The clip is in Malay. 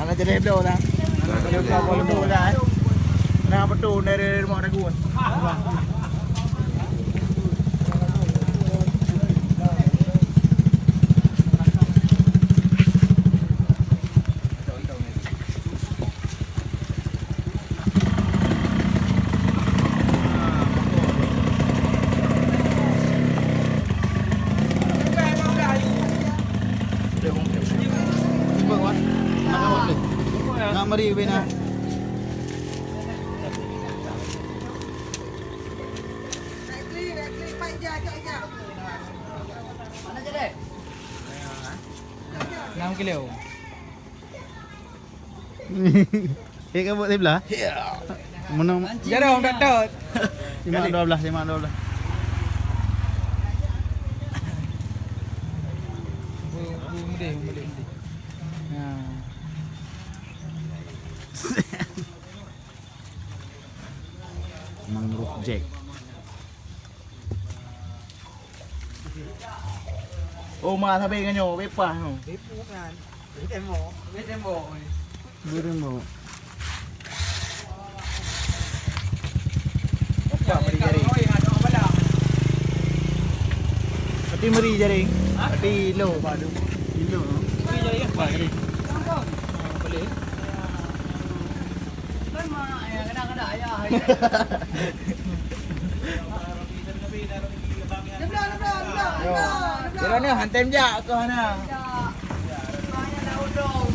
Ana jadi heblo lah. Ana kalau tu lah. Ana betul dari rumah dah gua. Mari bina. Mana je dek? 6 kilo. Kamu sebelah? Ya. Mana? Jarang dapat. 5 12. Boleh. Mangrove Jack. Oh, mà tha bên cái nhổ bếp quả không? Bếp bukan. Bếp tembok. Burung. Apa mari jaring? Pati mari jaring. Pati lo padu. Kilo. Mari jaring. Apa jaring? Boleh. Kan mak ya kadang-kadang ayah. Kira ni hantam jak ke mana? Banyak dah udung.